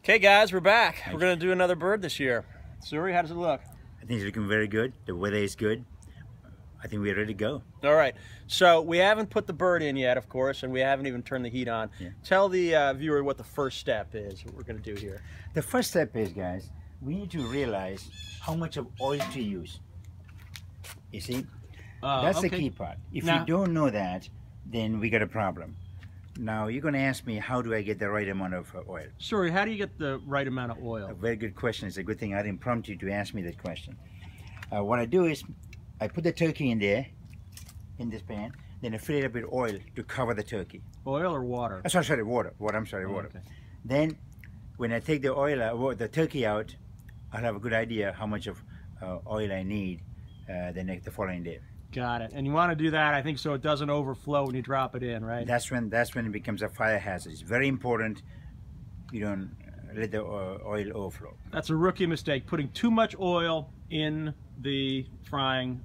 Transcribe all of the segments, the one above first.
Okay, guys, we're back. We're going to do another bird this year. Soori, how does it look? I think it's looking very good. The weather is good. I think we're ready to go. All right. So we haven't put the bird in yet, of course, and we haven't even turned the heat on. Yeah. Tell the viewer what the first step is, what we're going to do here. The first step is, guys, we need to realize how much of oil to use. You see? That's okay. the key part. If Now, you don't know that, then we got a problem. Now, you're going to ask me, how do I get the right amount of oil? Soori, how do you get the right amount of oil? A very good question. It's a good thing I didn't prompt you to ask me that question. What I do is, I put the turkey in there, in this pan, then I fill it up with oil to cover the turkey. Oil or water? Sorry, water. Water. Okay. Then, when I take the oil out, the turkey out, I'll have a good idea how much of oil I need the following day. Got it. And you want to do that, I think, so it doesn't overflow when you drop it in, right? That's when it becomes a fire hazard. It's very important you don't let the oil overflow. That's a rookie mistake, putting too much oil in the frying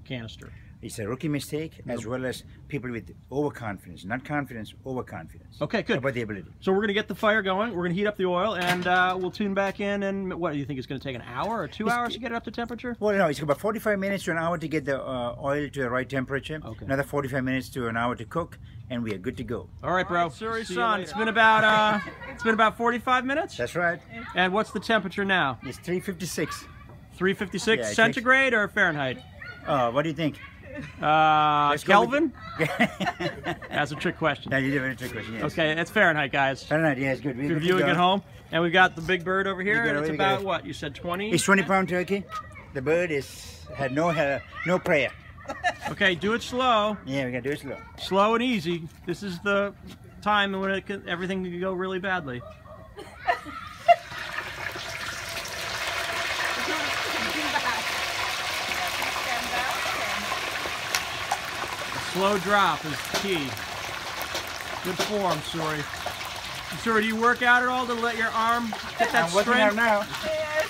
canister. It's a rookie mistake, as well as people with overconfidence. Not confidence, overconfidence. Okay, good. About the ability. So we're going to get the fire going. We're going to heat up the oil, and we'll tune back in. And what do you think? It's going to take an hour or 2 hours to get it up to temperature? Well, no, it's about 45 minutes to an hour to get the oil to the right temperature. Okay. Another 45 minutes to an hour to cook, and we are good to go. All right, bro. Soori, son, it's been about 45 minutes. That's right. And what's the temperature now? It's 356. 356 Yeah, centigrade or Fahrenheit? What do you think? Kelvin? That's a trick question. No, you did a trick question, yes. Okay, it's Fahrenheit, guys. Fahrenheit, yeah, it's good. If you're viewing at home. And we've got the big bird over here. And it's about, what, you said 20? It's 20-pound turkey. The bird had no prayer. Okay, do it slow. Yeah, we got to do it slow. Slow and easy. This is the time when everything can go really badly. Slow drop is key. Good form, Soori. Soori, do you work out at all to let your arm get that strength? I'm working out now.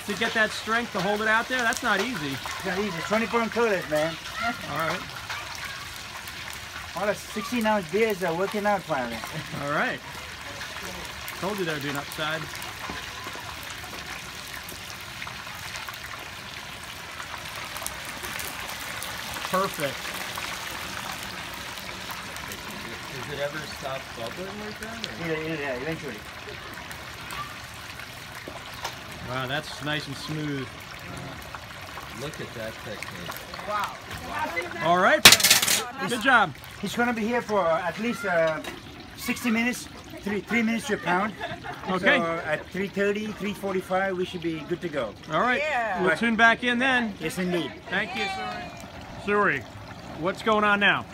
To get that strength to hold it out there? That's not easy. It's not easy. 20-pound cutters, man. All right. All the 16-ounce beers are working out finally. All right. Told you they were doing upside. Perfect. Does it ever stop bubbling like that? Yeah, eventually. Wow, that's nice and smooth. Look at that technique. Wow. All right. Good job. He's going to be here for at least 60 minutes, 3 minutes to a pound. Okay. So at 3:30, 3:45, we should be good to go. All right. Yeah. We'll tune back in then. Yes, indeed. Thank you, Soori. Soori, what's going on now?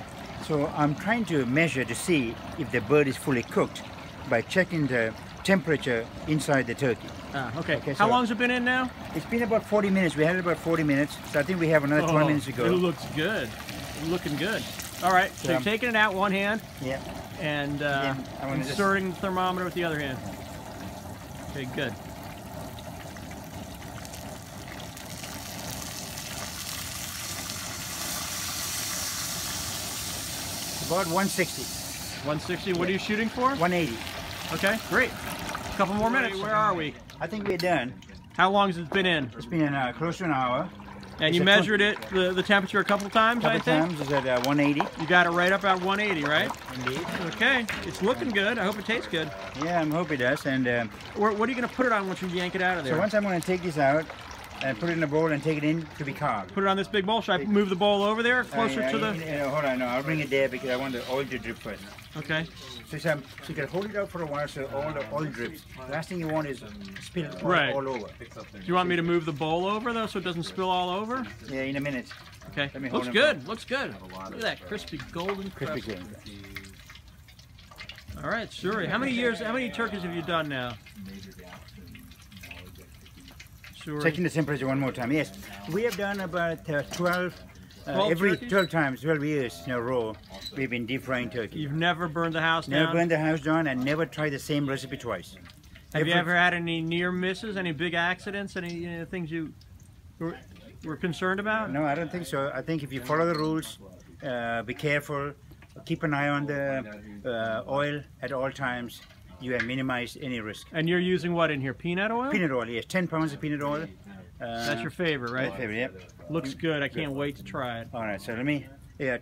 So I'm trying to measure to see if the bird is fully cooked by checking the temperature inside the turkey. Okay. So How long's it been in now? It's been about 40 minutes. We had it about 40 minutes. So I think we have another 20 minutes to go. It looks good. Looking good. All right. So you're taking it out one hand. Yeah. And I'm inserting the thermometer with the other hand. Okay, good. About 160. 160. What are you shooting for? 180. Okay, great. A couple more minutes. Where are we? I think we're done. How long has it been in? It's been close to an hour. And you measured the temperature a couple times, I think? Times. It's at 180. You got it right up at 180, right? Indeed. Okay. It's looking good. I hope it tastes good. Yeah, I hope it does. And What are you going to put it on once you yank it out of there? so once I'm going to take this out and put it in a bowl and take it in to be carved. Put it on this big bowl. Should I move the bowl over there, closer to the... Hold on, no, I'll bring it there because I want the oil to drip first. Okay. So you can hold it out for a while so all the oil drips. Last thing you want is spill oil Right. all over. Do you want me to move the bowl over, though, so it doesn't spill all over? Yeah, in a minute. Okay. Let me hold Looks them good. Looks good. Look at that crispy golden Crispy crust. clean. All right, Soori. How many turkeys have you done now? Soori. Checking the temperature one more time. Yes, we have done about 12 turkeys? 12 times, 12 years in a row, we've been deep frying turkey. You've never burned the house Never down? burned the house down and never tried the same recipe twice. Have you ever had any near misses, any big accidents, any things you were concerned about? No, I don't think so. I think if you follow the rules, be careful, keep an eye on the oil at all times, you have minimized any risk. And you're using what in here? Peanut oil? Peanut oil, yes, 10 pounds of peanut oil. That's your favorite, right? My favorite, yep. Looks good. I can't wait to try it. All right, so let me,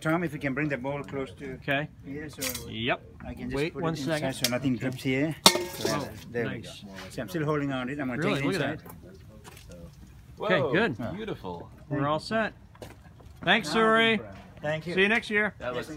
Tom, if you can bring the bowl close to Okay. here, so Yep. I can just Wait put one it inside second. so nothing drips here. So Oh, there nice. we go. See, I'm still holding on it. I'm going to Really? take it Look at inside. Okay, Whoa, good. Beautiful. We're all set. Thanks, Soori. Thank you. See you next year. That was